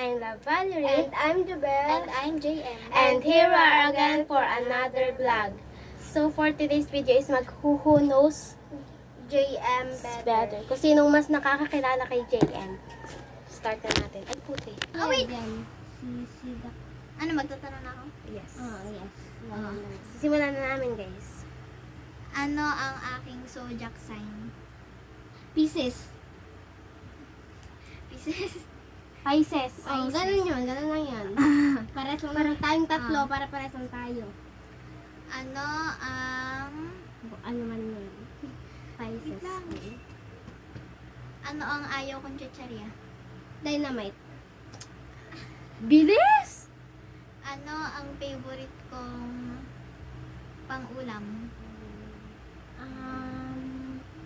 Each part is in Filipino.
I'm Love Valerie. And I'm Jubel. And I'm JM. And here we are again for another vlog. So for today's video is who knows JM better. Kung sinong mas nakakakilala kay JM. Start na natin. Ay puti. Oh, wait. Ano, magtatanong na ako? Yes. yes. Simulan na namin guys. Ano ang aking zodiac sign? Pieces. Pisces. Pisces. Oh, ganun yun. Ganun lang yun. Pares lang naman tayong tatlo. Para pares lang tayo. Ano ang... Ano man yun. Wait Pisces. lang. Ano ang ayaw kong chicharia? Dynamite. Bilis! Ano ang favorite kong pang-ulam?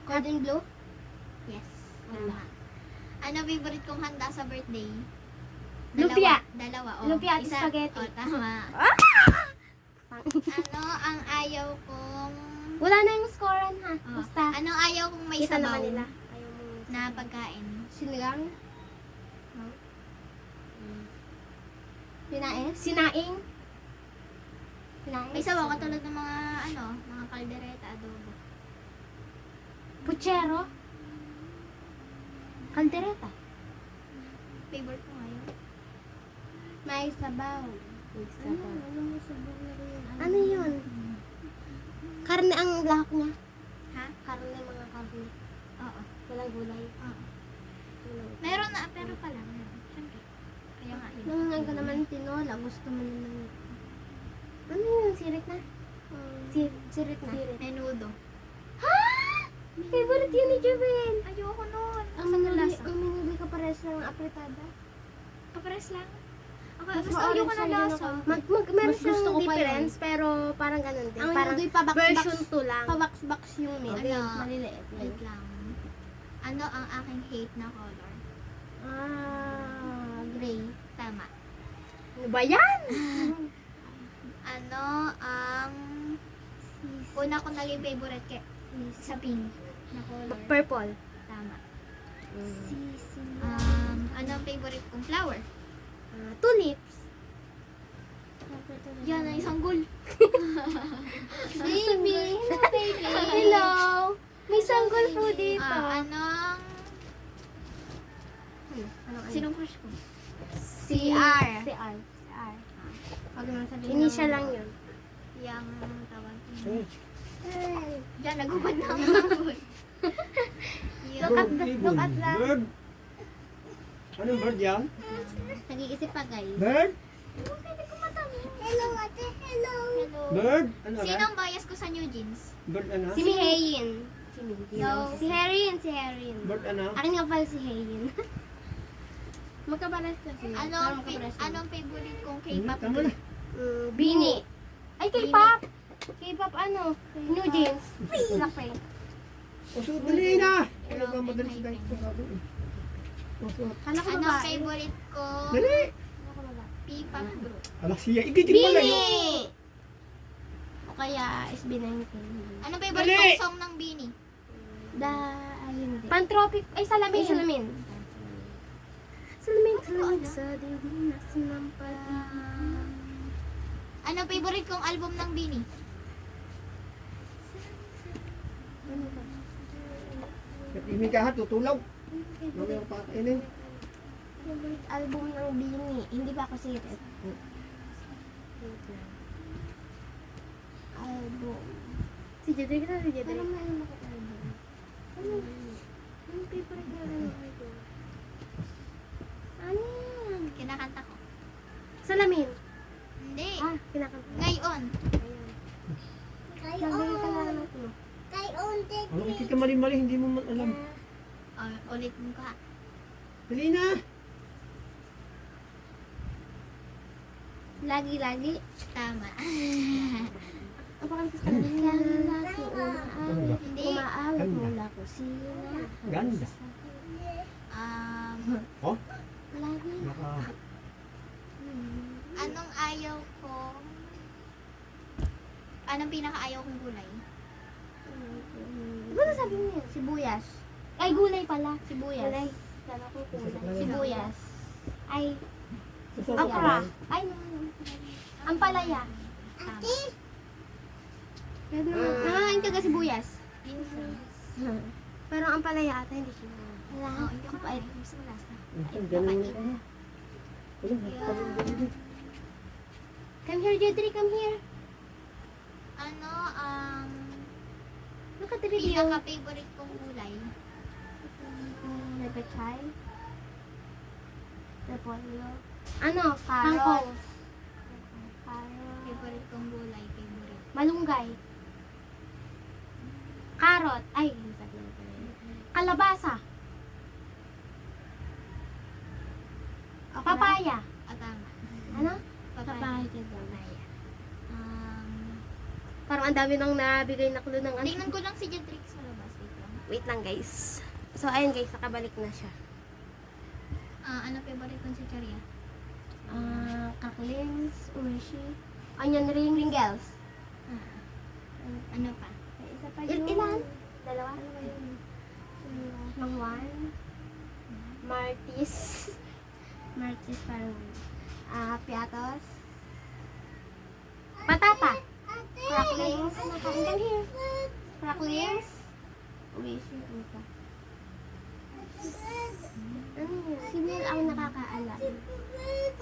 Cordon bleu. Yes. Tama. Ano favorite kong handa sa birthday? Lumpia. Dalawa. Oh. Lumpia at Isa. spaghetti. Oh, tama. Ano ang ayaw kong... Wala na yung scorean ha. Oh. Basta. Anong ayaw kong may Kita sabaw naman nila. Ayaw mo. na pagkain? Sinigang. No? Pinaes. Sinaing. May sabaw katulad ng mga kaldereta, adobo. Puchero. Caldereta. Favorite ko ngayon. May sabaw. Ano? May sabaw na rin. Ano yun? Karne ang lahok niya. Ha? Karne, mga karne. Oo. Walang gulay. Oo. Meron na, pero pala. Meron. Siyempre. Kaya nga yun. Nung ko naman tinola, gusto mo naman. Ano yun? Sirit na? Sirit na. Sirit. Menudo. Favorite yun ni Juben. Ayoko nun. Ang minubi ka pares ng apretada. Kapares lang. Ako, Mas basta ayoko ma-orange na na yun lasa. Meron Mas gusto siyang ko pa difference, pero parang ganun din. Ang Parang minubi pabaks-baks. version 2 lang. Pabaks-baks yung meat. Ano? Maliliit. Wait lang. Ano ang aking hate na color? Gray. Tama. Ano ba yan? Ano ang una ko naging favorite sa pink na color? Purple. Tama. Ano ang favorite kong flower? Tulips. Yan ay sanggol. Baby! Hello, baby! Hello! May sanggol po dito. Anong Anong sinong crush ko? CR. Si R. Huwag naman sabihin Initial lang yun. Yang tawag ko. Diyan, nagubad na ang sanggol. Look at that. Bird? Anong bird yan? Nag-iisip pa, guys. Bird? Hello, ate. Hello. Hello. Bird? Ano ka? Sinong bias ko sa New Jeans? Bird ano? Si Hayin. No. Si Herin, si Herin. Bird ano? Akin nga pala si Hayin. Magkabalas kasi. Anong favorite kong Hmm, K-pop tama group? na. Bini. Ay, K-pop! K-pop ano? New Jeans. Blackpink. Usot, dali na! Hello, Wala pa madali sa and dahil ko. Usot. Kala ko Anong babae. favorite kong Dali! P-pop group? Alak siya. Igitin pala yun. Bini! O kaya SB19. Anong favorite Dali! kong song ng Bini? Ay, hindi. Pantropic. Ay, salamin. Ay, salamin. Salamin. Salamin. Sa dibdib na sinampal. Anong favorite kong album ng Bini? Hindi ka ha, tutulaw. Mamaya ko pakainin. Favorite album ng Bini. Hindi ba ako sirit? Album. Si Jedrick na, si Pero Jedrick. meron ako album. Anong favorite na rin ako? Ano yan? Kinakanta ko. Salamin. Hindi. Kinakanta. Ngayon. Nabili ka na naman ito. Ano kung ka mali-mali, hindi mo man alam. Ulit mo ka. Dali na! Lagi-lagi. Tama. Ang pakantas ka na lagi umaawit. Hindi. Umaawit Ganda. mula kusina. Ganda. Oh? Lagi. Naka... Anong ayaw ko? Anong pinaka-ayaw kong gulay? Ano sabi mo yun? Sibuyas. Ay, gulay pala. Sibuyas. Gulay. Kala ko kulay. Sibuyas. Ay, Susunod okra. ka. Ay, no. Ampalaya. Tama. Nakakain ka kasi buyas. Beans. Pero ang palaya ata hindi siya. Oo, hindi ko na gusto mo lasa. Ganun ka. Come here, Jedri, come here. Ano ang Look at the video. pinaka-favorite kong gulay? Nagpachay. Repolyo. Ano? Carrot. Kangkong. Favorite kong gulay, favorite. Malunggay. Carrot. Ay, hindi sabihin ko na yun. Kalabasa. Papaya. Tama. Ano? Papaya. Papaya. Parang ang dami nang nabigay na clue ng ano. Tingnan ko lang si Jedrick sa labas. Wait lang. Wait lang guys. So ayun guys, nakabalik na siya. Ano favorite kong si Charia? Kaklings. Umishi. Onion ring. Pringles. Ano pa? May isa pa Ilan? Dalawa. Mangwan. Martis. Martis parang. Piatos. Patata. Cracklings. Come here. Cracklings. Umishi. Ano pa? Ano yun? Si Will ang nakakaalam.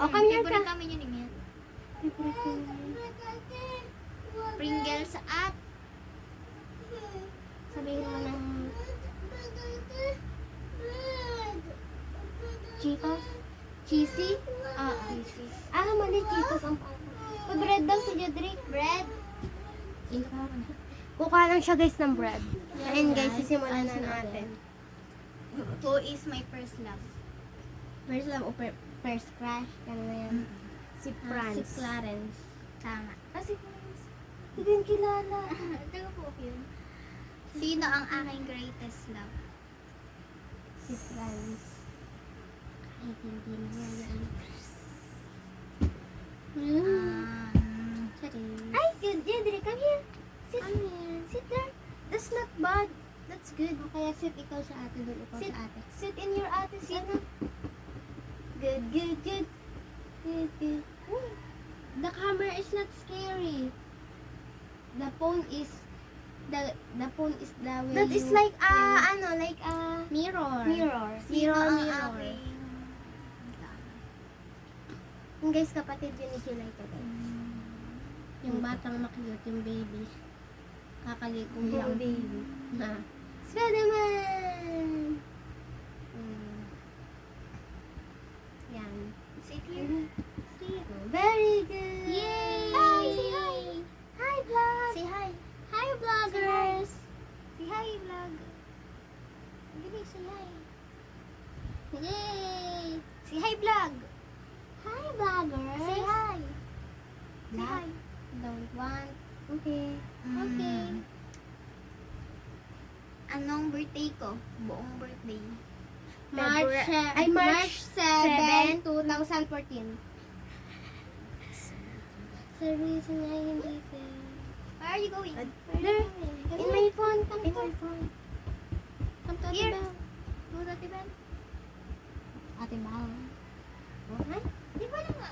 O, come here Favorite ka. namin yun yun. Favorite ko yun. Pringles at Sabihin mo ng Cheetos? Cheesy? cheesy. Mali. Cheetos ang bread daw si Jedrick. Bread. Kukuha lang siya guys ng bread. Ayun guys, guys, sisimulan ayos na na natin. Who is my first love? First love o first crush? Kano na yan? Si Si Franz. Clarence. Tama. Si Clarence. Hindi ko yun kilala. Taga po yun. Sino ang aking greatest love? Si Franz. Ay, hindi na nga yan. Sorry. Ay, good. Jedrick, come here. Sit. Come here. Sit there. That's not bad. That's good. Kaya sit ikaw sa ate, doon ikaw Sit. sa ate. Sit in your ate's ano. Good, good, good. Good, good. The camera is not scary. The phone is the phone is the way That is you- like mirror. mirror. Sino Mirror, ang mirror. aking Yung guys, kapatid yun ni July to guys. Yung batang makiyot, yung baby. Kakalikong lang. Yung baby. Na. Spider-Man! Yan. Sit here. Very good! Yay! Hi! Say hi! Hi, vlog! Say hi. Hi, vloggers! Say hi, vlog. Dili, say hi. Yay! Say hi, vlog. Hi, vloggers! Say hi. Say Vlog. hi. Don't want. Okay. Okay. Anong birthday ko? Buong birthday. March 7, 2014. Sa reason nga hindi fair. Where are you going? There! In my phone! Come in my phone! Come to Ate Here. Belle. Go to Tiban. Ate Belle. Okay? Di ba na nga?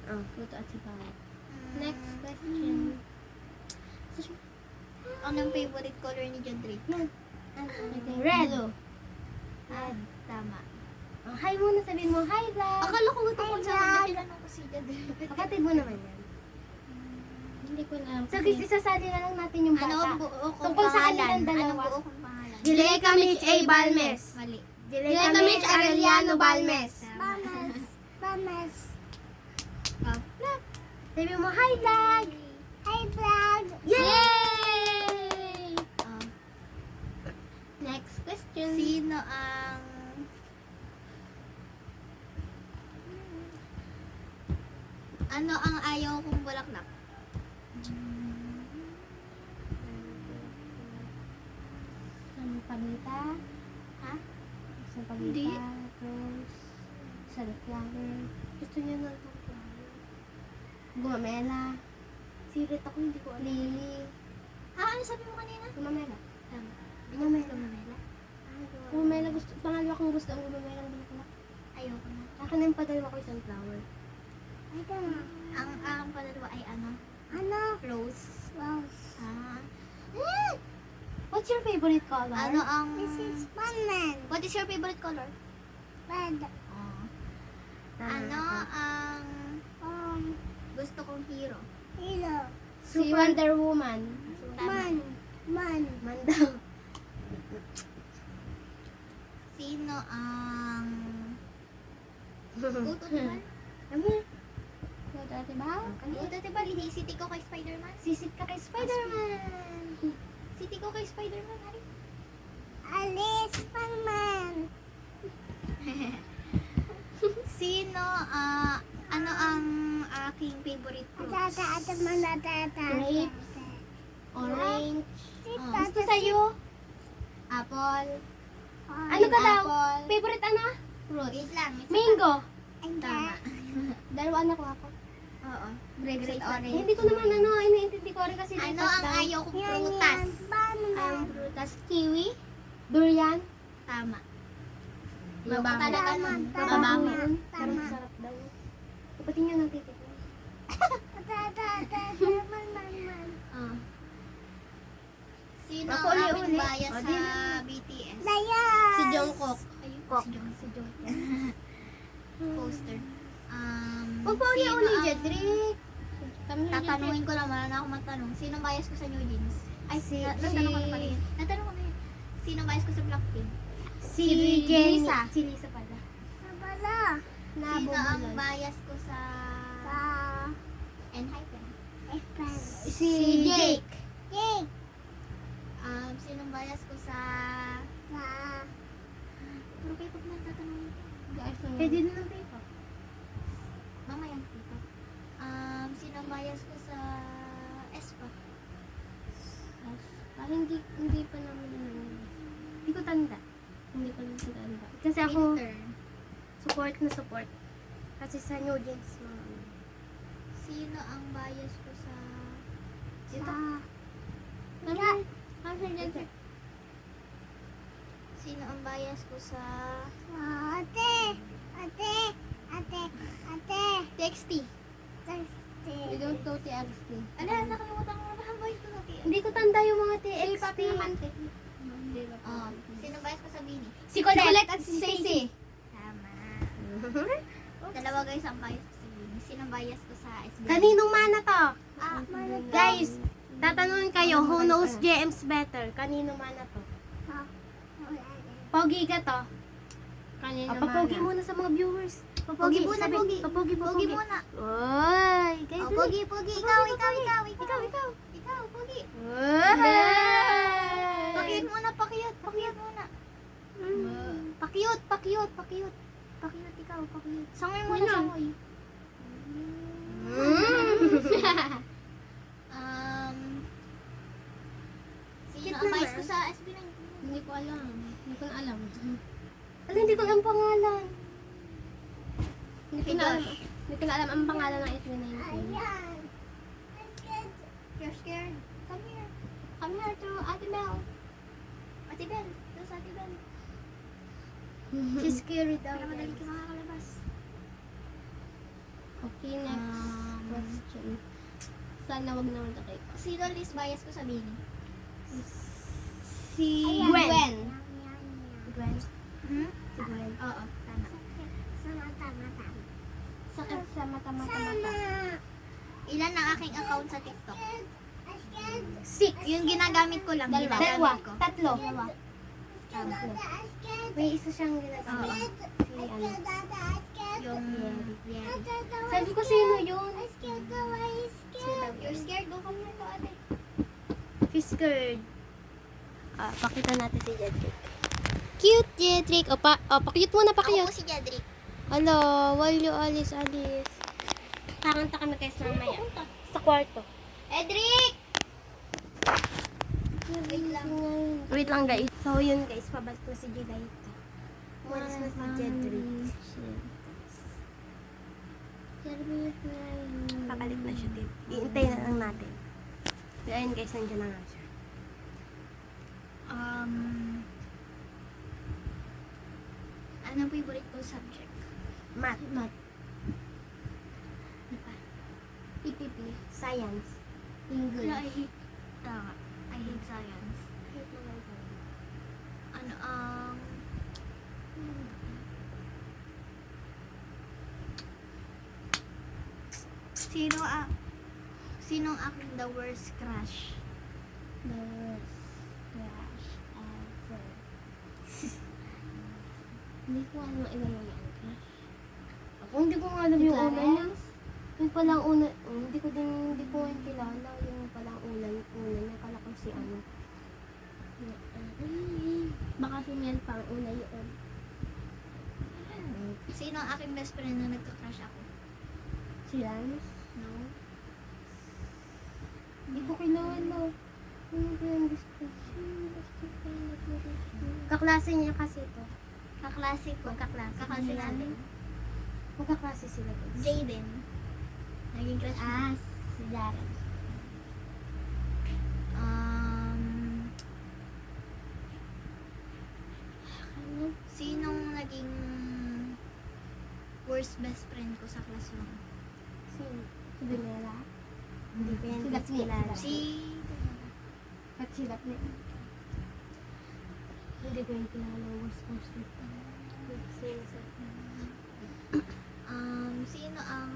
Go to Ate Belle. Next question. Anong favorite color ni Jedrick? Red! Tama. Hi muna, sabihin mo, hi vlog! Akala ko ito kung saan na tinanong ko si Jedrick. Kapatid mo naman yan. Hindi ko na. So guys, isasali na lang natin yung Ano bata. ang buo kong Tungkol sa pangalan? kanilang dalawa. Anong buo kong pangalan? Dileka Mitch A. Balmes. Mali. Dileka Mitch Arellano Balmes. Promise. Oh. Sabi mo, hi vlog! Hi, vlog! Yay! Oh. Next question. Sino ang ano ang ayaw kong bulaklak? Sampagita. Ha? Sampagita. Rose. Sunflower. Gusto niya na ito. Gumamela. Sirit ako, hindi ko alam. Lily. Ano sabi mo kanina? Gumamela. Tama. Gumamela. Gumamela. Gumamela gusto. Pangalawa kong gusto ang gumamela ng bulaklak. I Ayoko na. Akin na yung padalawa ko isang flower. Ito na. Ang padalawa ay ano? Ano? Rose. Rose. What's your favorite color? Ano ang... This is Batman. What is your favorite color? Red. Ano ang... gusto kong hero? Hero. Si Wonder Woman. Man. Man daw. Sino ang... Guto diba? Come here. Ito, ate ba? Guto diba? Siti ko kay Spider-Man? Sisit ka kay Spider-Man. Siti ko kay Spider-Man, Ari. Alice Spider-Man. Sino, ano ang aking favorite fruits? Grapes. Orange. Gusto sa'yo? Apple. Ano ka daw? Apple. Favorite ano? Fruit. Wait lang. Mango. Tama. Dalawa na ko ako. Oo. Grapes at Grapes. orange. Hindi ko naman iniintindi ko rin kasi Ano dapat ang daw. ayaw kong prutas? Ang prutas. Kiwi. Durian. Tama. Mabango. Talaga nun. Mabango. Mabango. Parang sarap daw. Kapatid niya ng titik. Ah. Sino Ako ang uli-uli. aking bias O, sa di na. BTS? Si Jungkook. Ayun, Kok. si Jungkook. Poster. Huwag pa uli-uli, Jedrick. Tatanungin ko lang, wala na akong matanong. Sino ang bias ko sa New Jeans? Ay, natanong ko na pala yun. Natanong ko na yun. Sino ang bias ko sa Blackpink? Si Jennie. Lisa. Si Lisa pala. Sino ang bias ko sa... Enhypen? Si Jake. Sino ang bias ko sa... Puro K-pop na tatanungin ko. Pwede na ng paper. Mamaya ang K-pop. Sino ang bias ko sa... Espa? Hindi pa naman hindi ko tanda. Hindi ko lang tanda. Kasi ako Intern. support. Kasi sa New Jeans mga Sino ang bias ko sa... Sino ang bias ko sa... TXT. We don't go to TXT. Ala, nakalimutan ko na ba ang bias ko sa TXT? Hindi ko tanda yung mga TXT. Oh, sino ang bias ko sa Bini? Si Colette at si Stacy. Tama. Dalawa guys ang bias ko sa Bini. Sino ang bias ko sa SB? Kaninong mana to? Mana to. Guys, tatanungin kayo, who knows JM's better? Kanino mana to? Pogi ka to? Kanino papogi muna sa mga viewers. Pogi muna, sabi. pogi. Papogi. Pogi muna. Oy, kayo Oh, pogi. Ikaw. Ikaw, pogi. Pakiyot muna. Pakiyot muna. Pakiyot, ikaw, pakiyot. Sangoy muna, sangoy. Sino ang bias ko sa SB19? Hindi ko alam. Hindi ko alam pangalan. Hindi ko na alam ang pangalan ng SB19. You're scared? Come here. Come here to Ate Belle. Ate Belle. Doon sa Ate Belle. She's scary daw. Para madali ka makakalabas. Okay, next question. Sana wag naman takay ko. Sino least bias ko sa Bini? Si Gwen. Gwen. Hmm? Si Gwen. Oo, tama. Sakit sa mata. Ilan ang aking account sa TikTok? 6. Yung ginagamit ko lang. Dalawa. Ginagamit ko. Tatlo. Tama. May isa siyang ginagawa. Oo. Si ano. Yung yeah. Sabi ko sino yun? You're scared? Go come here to ate. She's scared. Pakita natin si Jedrick. Cute Jedrick. Pakiyot muna, Ako po si Jedrick. Hello, while you alis. Kakanta kami guys mamaya. Sa kwarto. Edric! Wait lang guys. So yun guys, pabalik na si Jelaita. Umalis na si Jedrick. Pabalik na siya din. Iintay na lang natin. So ayun guys, nandiyan na nga siya. Anong favorite ko subject? Math. Math. Ano pa? PPP. Science. English. Ano, I hate, tama. I hate science. Ano, sinong aking the worst crush? The worst crush ever. Hindi ko alam ang ilang yung crush. Ako hindi ko nga alam yung una niya. Clarence? Yung palang una, hindi ko yung kilala. Yung palang una niya. Kala ko si ano. Baka si Mel pa ang una yun. Sino ang aking best friend na nagka-crush ako? Si Lance? No? Hindi ko kilala. Ano ba yung kaklase niya kasi ito. Kaklase ko. Magkaklase. Kaklase namin. Magkaklase sila guys. Jaden. Naging crush mo. Ah, si Darren. Sinong naging worst best friend ko sa classroom? Sino? Si Daniela. Hindi ko yan Si guys Daphne. kilala. Si... At si Daphne. Hindi ko yung kilala. Worst person. Sino ang...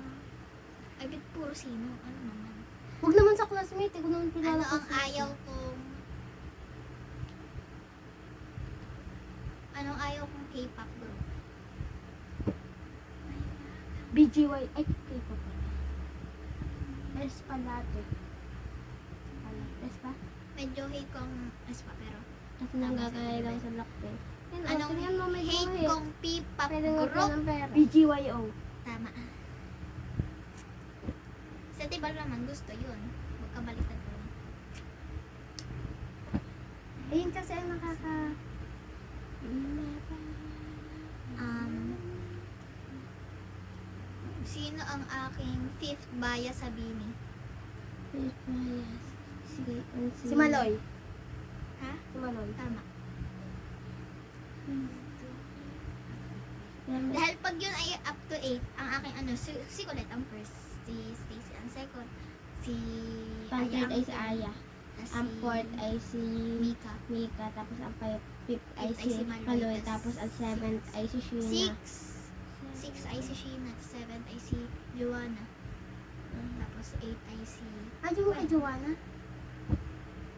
Ay, ba't puro sino? Ano naman? Huwag naman sa classmate. Huwag naman kilala Ano ko ang sino. ayaw kong... Anong ayaw kong K-pop group? BGY. Ay, K-pop. Espa dati. Espa? Medyo hate kong Espa, pero... Kasi nanggagaya lang sa Blackpink. Anong tingnan mo, may hate guhit. kong P-pop Pwede nga group? ng pera. BGYO. Tama. Sa tibal naman, gusto yun. Magkabaliktad ko. Ayun kasi ang nakaka... Sino ang aking fifth bias sa Bini? Si Maloy. Ha? Si Maloy. Tama. Dahil pag yun ay up to 8, ang aking ano, si Colette ang first, si Stacy ang second, si Pang-third ay si third, Aya. si Ang fourth ay si Mika. Mika. Tapos ang fifth ay Fifth ay si si Maloy. Maloy. Tapos ang seventh ay si Sheena. 6 ay si Sheena, 7 ay si Joanna, tapos 8 ay si... Ayaw mo kay Joanna?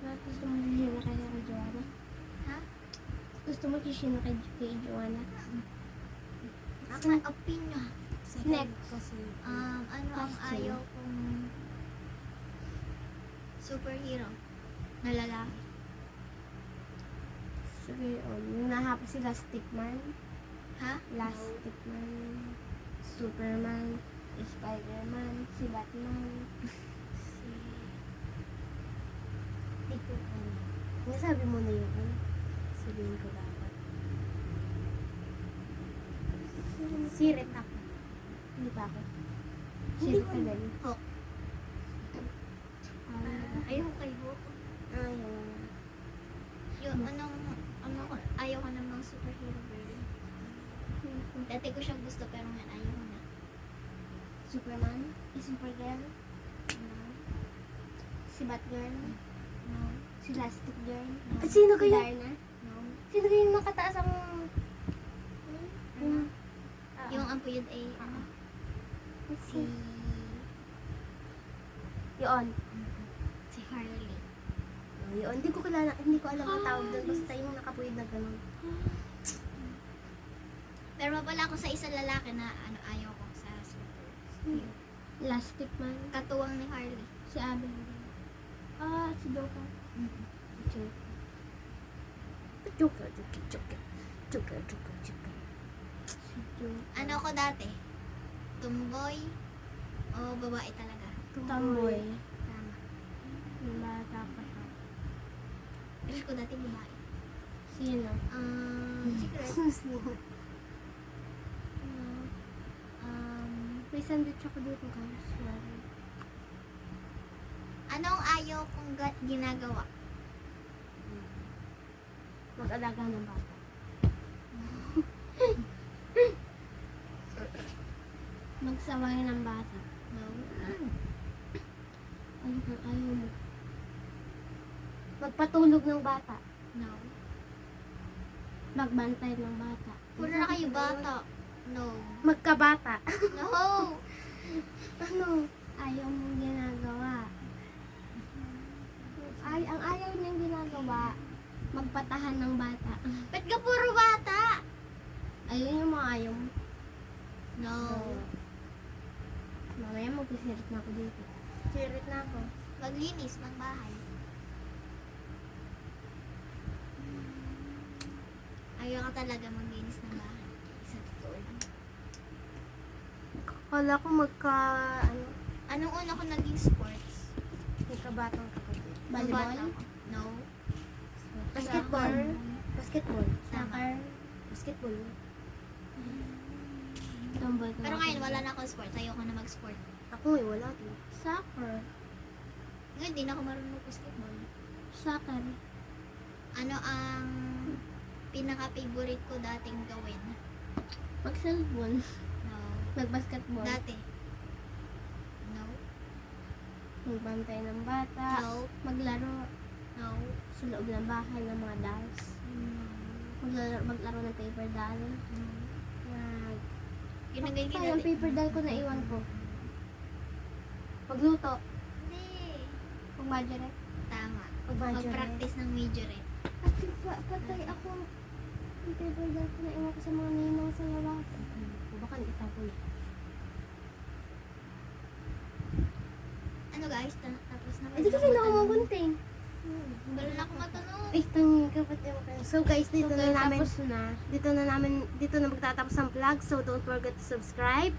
Bakit gusto mo si Sheena kay Joanna? Ha? Gusto mo si Sheena kay Joanna? Aking opinion. Next. Kasi, Ano ang Question. ayaw kong superhero na lalaki? Sige, yung nahapa sila Stickman. Ha? Stickman. Superman. Spider-Man. Si Batman. hindi ko ano. Nasabi mo na yun. Ano? Sabihin ko dapat. Si Retak. Hindi pa ako. Hindi Sino ko ka din? Hawk. Ayaw ko kay Hawk. Ayaw. Yung ayaw ko namang superhero girl. Dati ko siyang gusto pero ngayon ayaw ko na. Superman? Supergirl? Si Batgirl? No. Si Elastic Girl? No. At sino Si kayo? Darna? No. Sino kayo yung nakataas ang... Ano? Yung ampuyod ay ano? Si... Yun. Si Harley. Yun. Hindi ko kilala. Hindi ko alam ang tawag doon. Basta yung nakapuwid na gano'n. Pero wala ako sa isang lalaki na ano ayaw ko sa superhero. Elastic Man? Katuwang ni Harley. Si Abel? Si Joker? Joker. Joker. Si Joker. Ano ko dati? Tomboy o babae talaga? Tomboy. Tama. Yung bata pa siya. Wish ko dati babae. Sino? Secret. Sino? May sandwich ako dito guys. Sorry. Anong ayaw kong ginagawa? Mag-alaga ng bata. Pagsaway ng bata. No. Ano kung ayaw mo? Magpatulog ng bata. No. Magbantay ng bata. Puro na kayo bata. No. Magkabata. No. Ano? Ayaw mong ginagawa. Ang ayaw niyang ginagawa, magpatahan ng bata. Ba't ka puro bata? Ayun yung mga ayaw mo. No. Mamaya magpisirit na ako dito. Sirit na ako. Maglinis ng bahay. Ayaw ka talaga maglinis ng bahay. Sa totoo lang. Kala ko ano, Anong una ko naging sports? magkabatang kapatid. Nung Volleyball? bata ako. No. Basketball. Basketball. Soccer? Basketball. Tumbol ka Pero na. ngayon wala na ako sports. Ayoko na mag-sport. Ako wala din. Soccer. Ngayon di na ako marunong mag-basketball. Soccer. Ano ang pinaka-favorite ko dating gawin? Mag-cellphone. No. Mag-basketball. Dati. No. Magbantay ng bata. No. Maglaro No. sa loob ng bahay ng mga dolls. Maglaro ng paper doll. Mag... Yun ang ganyan Ay, ang paper doll ko naiwan ko. Magluto. Hindi. Mag-majorette. Tama. Mag-majorette. Mag-practice ng majorette. At patay ako. Yung paper doll ko naiwan ko sa mga ninong sa labas. Baka itapon. Ano guys? Tapos na. Hindi kasi na ako magunting. Bala na ako matunog. Ay, tangi kapatid mo. So guys, dito na namin Tapos na. dito na magtatapos ang vlog. So don't forget to subscribe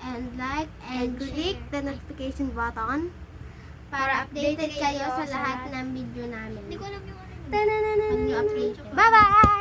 And like and and click share. the notification button. Para updated kayo sa sa lahat ng video namin. Hindi ko alam yung ano. Pag nyo update. Bye-bye!